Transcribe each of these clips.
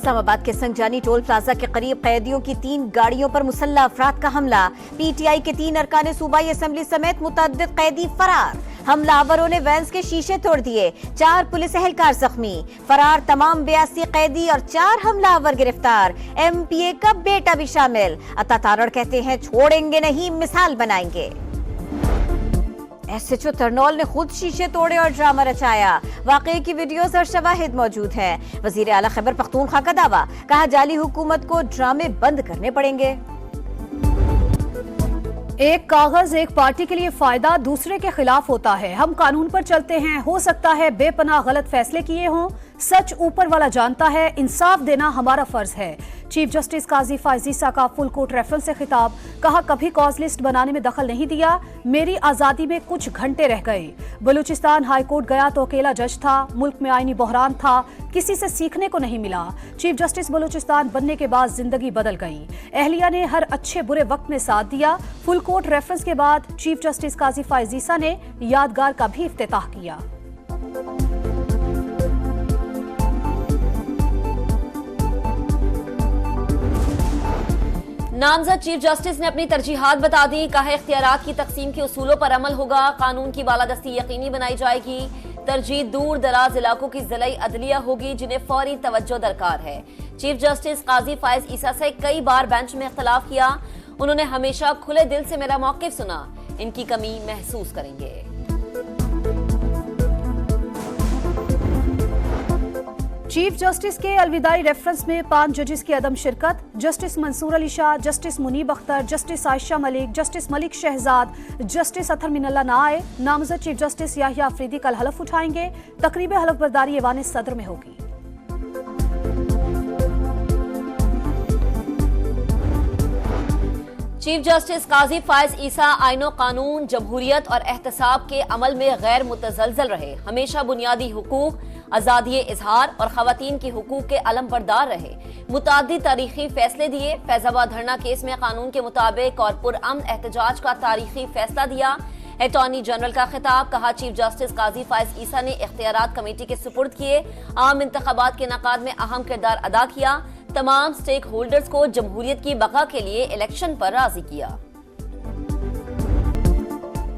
इस्लामाबाद के संजानी toll plaza के करीब कैदियों की 3 गाड़ियों पर मुसल्लह अफराद का हमला। पीटीआई के 3 अरकान सूबाई असेंबली समेत मुतअद्दिद कैदी फरार। हमलावरों ने वैन्स के शीशे तोड़ दिए। 4 पुलिस एहलकार जख्मी। फरार तमाम 82 कैदी और 4 हमलावर गिरफ्तार। एमपीए का बेटा भी शामिल। अता तारड़ कहते हैं छोड़ेंगे नहीं, मिसाल बनाएंगे। एसएचओ तरनौल ने खुद शीशे तोड़े और ड्रामा रचाया। वाकये की वीडियोस और शवाहिद मौजूद हैं। वजीर आला खैबर पख्तूनख्वा का दावा, कहा जाली हुकूमत को ड्रामे बंद करने पड़ेंगे। एक कागज एक पार्टी के लिए फायदा दूसरे के खिलाफ होता है। हम कानून पर चलते हैं, हो सकता है बेपनाह गलत फैसले किए हों, सच ऊपर वाला जानता है, इंसाफ देना हमारा फर्ज है। चीफ जस्टिस काजी फायज ईसा का फुल कोर्ट रेफरेंस से खिताब, कहा कभी कॉज लिस्ट बनाने में दखल नहीं दिया, मेरी आजादी में कुछ घंटे रह गए। बलूचिस्तान हाई कोर्ट गया तो अकेला जज था, मुल्क में आईनी बहरान था, किसी से सीखने को नहीं मिला। चीफ जस्टिस बलूचिस्तान बनने के बाद जिंदगी बदल गई। अहलिया ने हर अच्छे बुरे वक्त में साथ दिया। फुल कोर्ट रेफरेंस के बाद चीफ जस्टिस काजी फायज ईसा ने यादगार का भी इफ्तिताह किया। नामजद चीफ जस्टिस ने अपनी तरजीहात बता दी। कहा इख्तियारात की तकसीम के उसूलों पर अमल होगा, कानून की बालादस्ती यकीनी बनाई जाएगी। तरजीह दूर दराज इलाकों की ज़िलाई अदलिया होगी जिन्हें फौरी तवज्जो दरकार है। चीफ जस्टिस काजी फायज ईसा से कई बार बेंच में इख्तलाफ किया। उन्होंने हमेशा खुले दिल से मेरा मौक़िफ़ सुना, इनकी कमी महसूस करेंगे। चीफ जस्टिस के अलविदाई रेफरेंस में 5 जजेस की अदम शिरकत। Justice Mansoor Ali Shah, justice Munib Akhtar, justice Ayesha Malik, justice Malik Shahzad, justice Athar Minallah ना आए। नामजद चीफ जस्टिस याहिया अफरीदी कल हलफ उठाएंगे। तकरीब हलफ बर्दारी ऐवान सदर में होगी। चीफ जस्टिस काजी फायज ईसा आईनो कानून, जमहूरियत और एहतसाब के अमल में गैर मुतज़लज़ल रहे। हमेशा बुनियादी हुकूक, आज़ादी इजहार और खवातीन के हुकूक के अलमबरदार रहे। मुताद्दिद तारीखी फैसले दिए। फैजाबाद धरना केस में कानून के मुताबिक और पुरअमन एहतजाज का तारीखी फैसला दिया। अटॉर्नी जनरल का खिताब, कहा चीफ जस्टिस काजी फायज ईसा ने इख्तियारात कमेटी के सुपुर्द किए। आम इंतखाबात के इनेकाद में अहम किरदार अदा किया। तमाम स्टेक होल्डर्स को जमहूरियत की बका के लिए इलेक्शन पर राजी किया।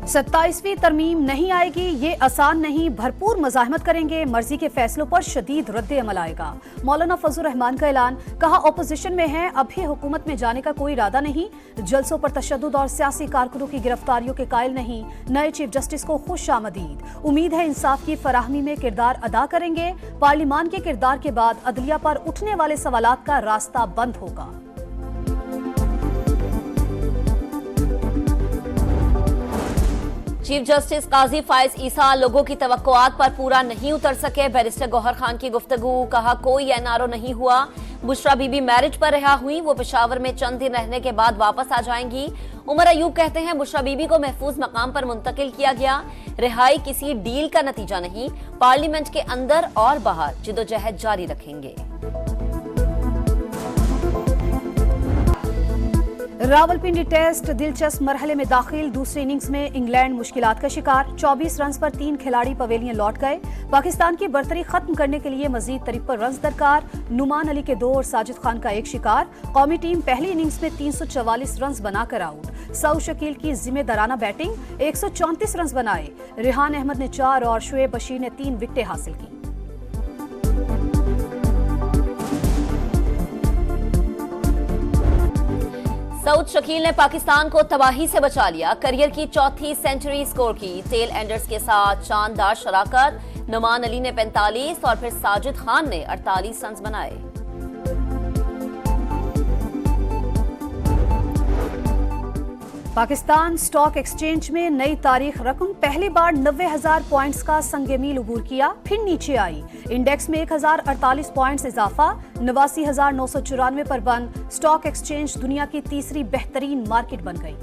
27वीं तरमीम नहीं आएगी, ये आसान नहीं, भरपूर मज़ाहमत करेंगे, मर्जी के फैसलों पर शदीद रद्द अमल आएगा। मौलाना फजल रहमान का ऐलान, कहा ओपोजिशन में है, अभी हुकूमत में जाने का कोई इरादा नहीं। जलसों पर तशद्दुद और सियासी कारकुनों की गिरफ्तारियों के कायल नहीं। नए चीफ जस्टिस को खुश आमदीद। उम्मीद है इंसाफ की फराहमी में किरदार अदा करेंगे। पार्लिमान के किरदार के बाद अदलिया पर उठने वाले सवालात का रास्ता बंद होगा। चीफ जस्टिस काजी फायज ईसा लोगों की तवक्कुआत पर पूरा नहीं उतर सके। बैरिस्टर गौहर खान की गुफ्तगू, कहा कोई एनआरओ नहीं हुआ। बुशरा बीबी मैरिज पर रिहा हुई, वो पेशावर में चंद दिन रहने के बाद वापस आ जाएंगी। उमर अयूब कहते हैं बुशरा बीबी को महफूज मकाम पर मुंतकिल किया गया। रिहाई किसी डील का नतीजा नहीं, पार्लियामेंट के अंदर और बाहर जिदोजहद जारी रखेंगे। रावलपिंडी टेस्ट दिलचस्प मरहले में दाखिल। दूसरी इनिंग्स में इंग्लैंड मुश्किलात का शिकार। 24 रन पर 3 खिलाड़ी पवेलियन लौट गए। पाकिस्तान की बर्तरी खत्म करने के लिए मजीद 53 रन दरकार। नुमान अली के 2 और साजिद खान का 1 शिकार। कौमी टीम पहली इनिंग्स में 344 रन बनाकर आउट। सऊद शकील की जिम्मेदाराना बैटिंग, 134 रन बनाए। रिहान अहमद ने 4 और शुएब बशीर ने 3 विकेटें हासिल की। सऊद शकील ने पाकिस्तान को तबाही से बचा लिया। करियर की 4थी सेंचुरी स्कोर की। टेल एंडर्स के साथ शानदार शराकत। नुमान अली ने 45 और फिर साजिद खान ने 48 रन बनाए। पाकिस्तान स्टॉक एक्सचेंज में नई तारीख रकम, पहली बार 90,000 पॉइंट्स का संगे मील उबूर किया, फिर नीचे आई। इंडेक्स में 1048 पॉइंट्स इजाफा, 89,994 पर बंद। स्टॉक एक्सचेंज दुनिया की तीसरी बेहतरीन मार्केट बन गई।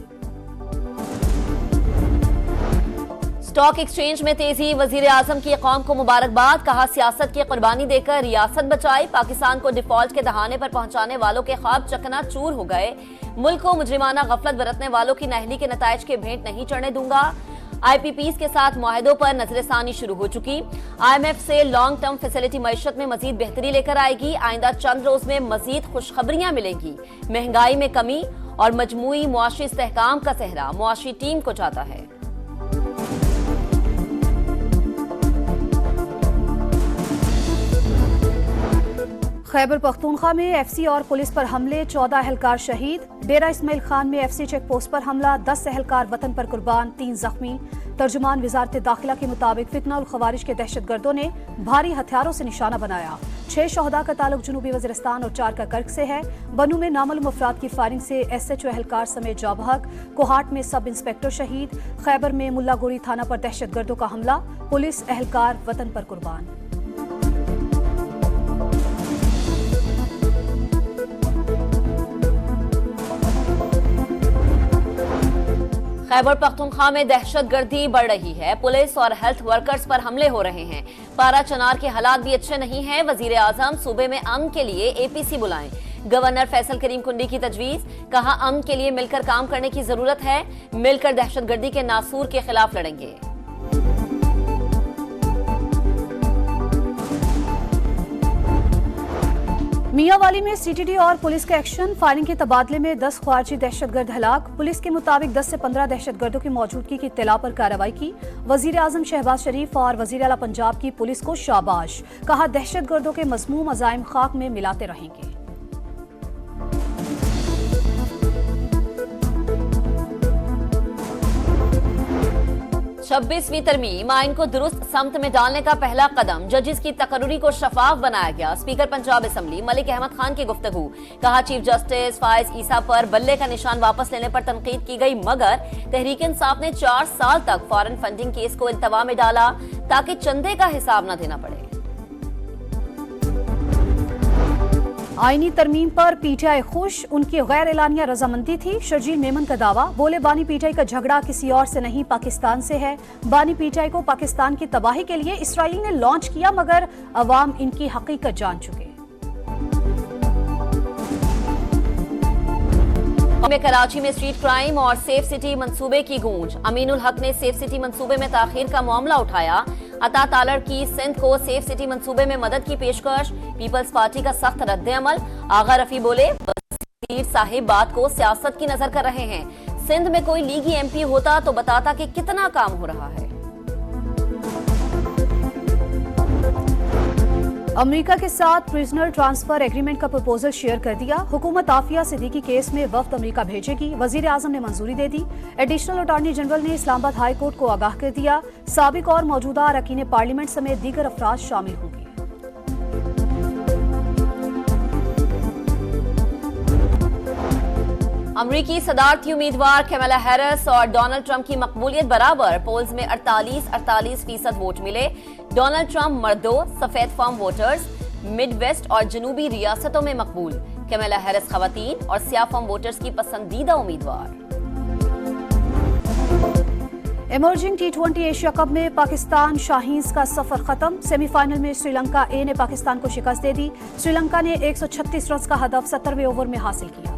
स्टॉक एक्सचेंज में तेजी। वजीर आजम की कौम को मुबारकबाद, कहा सियासत की कुर्बानी देकर रियासत बचाई। पाकिस्तान को डिफॉल्ट के दहाने पर पहुंचाने वालों के ख्वाब चकनाचूर हो गए। मुल्क को मुजरिमाना गफलत बरतने वालों की नाअहली के नताइज के भेंट नहीं चढ़ने दूंगा। IPPs के साथ मुआहदों पर नजरसानी शुरू हो चुकी। IMF से लॉन्ग टर्म फैसिलिटी मईशत में मजीद बेहतरी लेकर आएगी। आइंदा चंद रोज में मजीद खुशखबरियां मिलेंगी। महंगाई में कमी और मजमूई मुआशी इस्तेहकाम का सेहरा मुआशी टीम को चाहता है। खैबर पख्तूनख्वा में FC और पुलिस पर हमले, 14 एहलकार शहीद। डेरा इस्माइल खान में FC चेक पोस्ट पर हमला, 10 एहलकार वतन पर कुर्बान, 3 जख्मी। तर्जुमान वजारत दाखिला के मुताबिक फितना और खवारिज के दहशतगर्दों ने भारी हथियारों से निशाना बनाया। 6 शहदा का ताल्लुक जनूबी वज़ीरिस्तान और 4 का कर्क से है। बनू में नामालूम अफराद की फायरिंग से SHO एहलकार समेत जाँ बहक। कोहाट में सब इंस्पेक्टर शहीद। खैबर में मुल्लागोरी थाना पर दहशतगर्दों का हमला, पुलिस एहलकार वतन पर कुर्बान। खैबर पख्तूनख्वा में दहशतगर्दी बढ़ रही है। पुलिस और हेल्थ वर्कर्स पर हमले हो रहे हैं। पारा चनार के हालात भी अच्छे नहीं हैं। वजीर आजम सूबे में अमन के लिए APC बुलाएं। गवर्नर फैसल करीम कुंडी की तजवीज, कहा अमन के लिए मिलकर काम करने की जरूरत है। मिलकर दहशतगर्दी के नासूर के खिलाफ लड़ेंगे। मियांवाली में CTD और पुलिस का एक्शन, फायरिंग के तबादले में 10 ख्वारजी दहशतगर्द हलाक। पुलिस के मुताबिक 10 से 15 दहशतगर्दों की मौजूदगी की इत्तला पर कार्रवाई की। वजीर आजम शहबाज शरीफ और वजीर आला पंजाब की पुलिस को शाबाश, कहा दहशतगर्दों के मज़मूम अज़ाइम खाक में मिलाते रहेंगे। 26वीं तरमीम आइन को दुरुस्त समत में डालने का पहला कदम, जजिस की तकर्री को शफाफ बनाया गया। स्पीकर पंजाब असम्बली मलिक अहमद खान की गुफ्तगू, कहा चीफ जस्टिस फायज ईसा पर बल्ले का निशान वापस लेने पर तनकीद की गई, मगर तहरीक इंसाफ ने 4 साल तक फॉरेन फंडिंग केस को इल्तवा में डाला ताकि चंदे का हिसाब न देना पड़े। आईनी तरमीम पर PTI खुश, उनकी गैर एलानिया रजामंदी थी। शर्जील मेमन का दावा, बोले बानी PTI का झगड़ा किसी और से नहीं पाकिस्तान से है। बानी PTI को पाकिस्तान की तबाही के लिए इसराइल ने लॉन्च किया, मगर अवाम इनकी हकीकत जान चुके। में कराची में स्ट्रीट क्राइम और सेफ सिटी मंसूबे की गूंज। अमीनुल हक ने सेफ सिटी मंसूबे में ताखीर का मामला उठाया। अता तालड़ की सिंध को सेफ सिटी मंसूबे में मदद की पेशकश। पीपल्स पार्टी का सख्त रद्द-ए-अमल। आगा रफी बोले वजीर साहिब बात को सियासत की नजर कर रहे हैं। सिंध में कोई लीगी MP होता तो बताता कि कितना काम हो रहा है। अमेरिका के साथ प्रिजनर ट्रांसफर एग्रीमेंट का प्रपोजल शेयर कर दिया। हुकूमत आफिया सिद्दीकी केस में वफ्द अमेरिका भेजेगी, वजीर आजम ने मंजूरी दे दी। एडिशनल अटॉर्नी जनरल ने इस्लामाबाद हाई कोर्ट को आगाह कर दिया। साबिक और मौजूदा अरकान पार्लियामेंट समेत दीगर अफराद शामिल होंगे। अमरीकी सदारती उम्मीदवार कैमला हैरिस और डोनाल्ड ट्रंप की मकबूलियत बराबर। पोल्स में 48% वोट मिले। डोनाल्ड ट्रंप मर्दों, सफेद फार्म वोटर्स, मिड वेस्ट और जनूबी रियासतों में मकबूल। कैमला हैरिस खवातीन और सियाह फार्म वोटर्स की पसंदीदा उम्मीदवार। इमर्जिंग T20 एशिया कप में पाकिस्तान शाहीन्स का सफर खत्म। सेमीफाइनल में श्रीलंका A ने पाकिस्तान को शिकस्त दे दी। श्रीलंका ने 136 रन का हदफ 70वें ओवर में हासिल किया।